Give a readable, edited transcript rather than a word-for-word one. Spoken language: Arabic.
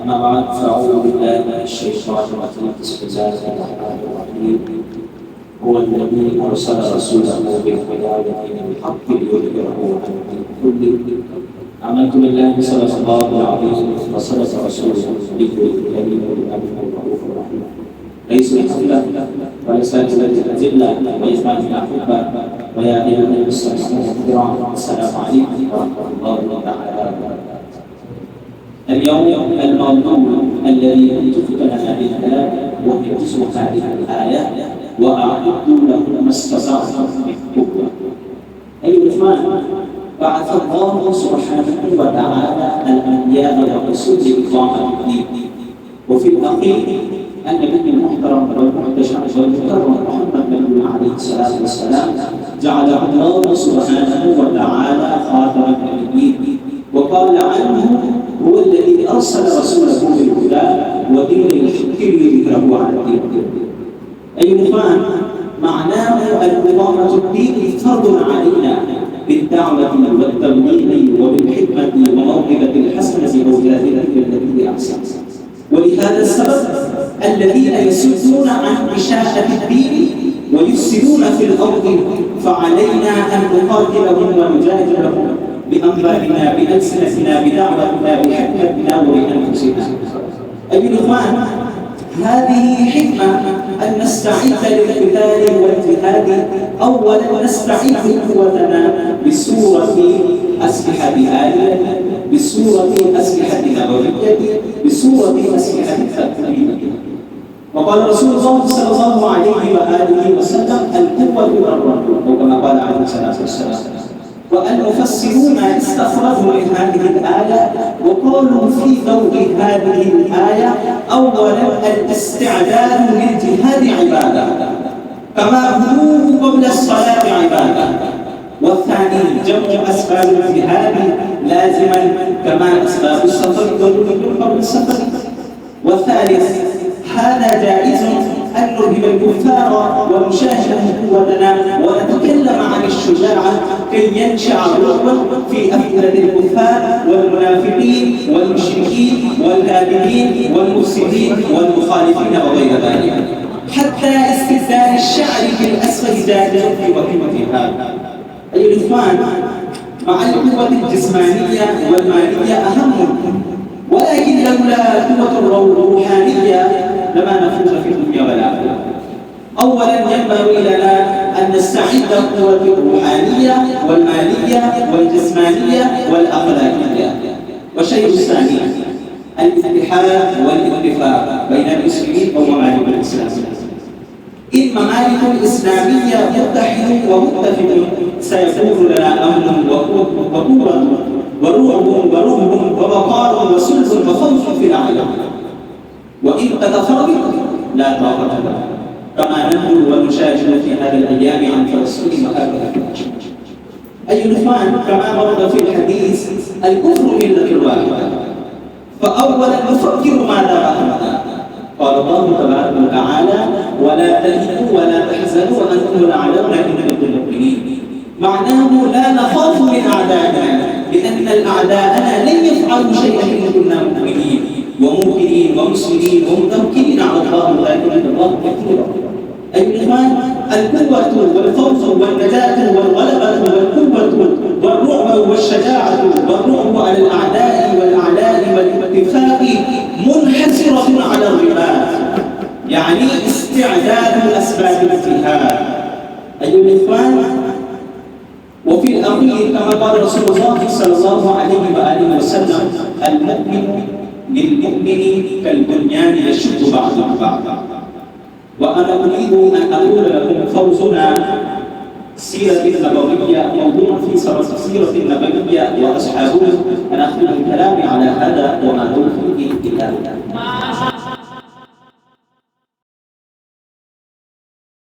أما بعد فأعوذ بالله من الشيطان الرجيم. بسم الله الرحمن الرحيم. هو الذي أرسل رسوله بالهدى ودين الحق ليظهره على الدين كله. آمنت بالله صدق الله العظيم وصدق رسوله الكريم والأمين الرؤوف الرحيم. ليس الحمد وليس الذلة وإثبات الأحبة ويا أيها المسلمون الكرام السلام عليكم ورحمة الله تعالى وبركاته. اليوم الموضوع الذي كنت فتنة بالله وهي جزء هذه الآية وأعدوا لهم ما استطعتم من قوة. أيها الإخوان، بعث الله سبحانه وتعالى الأنبياء والرسل لإقامة الدين، وفي الأخير النبي المحترم والمحتشم والمكرم محمد بن عليه الصلاة والسلام جعله الله سبحانه وتعالى خاتم النبيين، وقال عنه هو الذي أرسل رسوله بالهدى ودين الحق ليظهره على الدين كله. أيها الإخوان، معناه الإقامة الدين فرض علينا بالدعوة والتبليغ وبالحكمة وموعظة الحسنة وجاهدة بالتي أحسن. ولهذا السبب الذين يصدون عن إشاعة الدين ويفسدون في الأرض فعلينا أن نقاتلهم ونجاهدهم بأنبائنا بألسنتنا بدعوتنا بحكمتنا وبأنفسنا. أيها الإخوان، هذه حكمة أن نستعد للقتال والجهاد. أولا نستعد قوتنا بصورة أسلحة آلية، بصورة أسلحة نبوية، بصورة أسلحة تكوينية. وقال رسول الله صلى الله عليه وآله وسلم: القوة الرب، أو كما قال عليه الصلاة والسلام. والمفسرون استخرجوا من هذه الآية وقالوا في ضوء هذه الآية: أولا الاستعداد للجهاد عبادة، كما هو قبل الصلاة عبادة. والثاني جمع أسباب الجهاد لازما كما أسباب السفر والنزول قبل السفر. والثالث هذا جائز أن نرهب الكفار ونشاهد قوتنا ونتكلم عن الشجاعة كي ينشأ الرعب في أفئدة الكفار والمنافقين والمشركين والكاذبين والمفسدين والمخالفين وغير ذلك، حتى استبدال الشعر بالأسفل جائز في وقيمة هذا. أيها الإخوان، مع القوة الجسمانية والمالية أهم، ولكن لولا قوة الروحانية لما نفوز في الدنيا والآخرة. أولا ينبغي لنا أن نستعد بالقوة الروحانية والمالية والجسمانية والأخلاقية. والشيء الثاني الاتحاد والاتفاق بين المسلمين وممالك الإسلام. إن ممالك الإسلامية متحد ومتفق سيكون لنا أمن وقوة ورعب ووقار وسلم وخوف في العالم. وإن تتفرق لا طاقة لنا، كما ننظر ونشاهد في هذه الأيام عن فلسطين وهكذا. أيها الإخوان، كما ورد في الحديث: الكفر ملة واحدة. فأولا نفكر ماذا بعدنا. قال الله تبارك وتعالى: ولا تهنوا ولا تحزنوا وأنتم الأعلون إن كنتم مؤمنين. معناه لا نخاف من أعدائنا، لأن الأعداءنا لن يفعلوا شيئا إن كنا مؤمنين وموقنين ومسلمين ومتوكلين على الله وذاكرين الله كثيرا. أيها الإخوان، القوة والفوز والنجاة والغلبة والقوة والرعب والشجاعة والرعب على الأعداء والأعداء والاتفاق منحسرة على الرباط، يعني استعداد أسباب الجهاد. أيها الإخوان، وفي الأخير كما قال رسول الله صلى الله عليه وآله وسلم: المؤمن للمؤمن كالبنيان يشد بعضه بعضا. وأنا أريد أن أقول لكم: فوزنا السيرة النبوية موضوع في السيرة النبوية وأصحابه. أنا أختم كلامي على هذا وما دون فيه إلا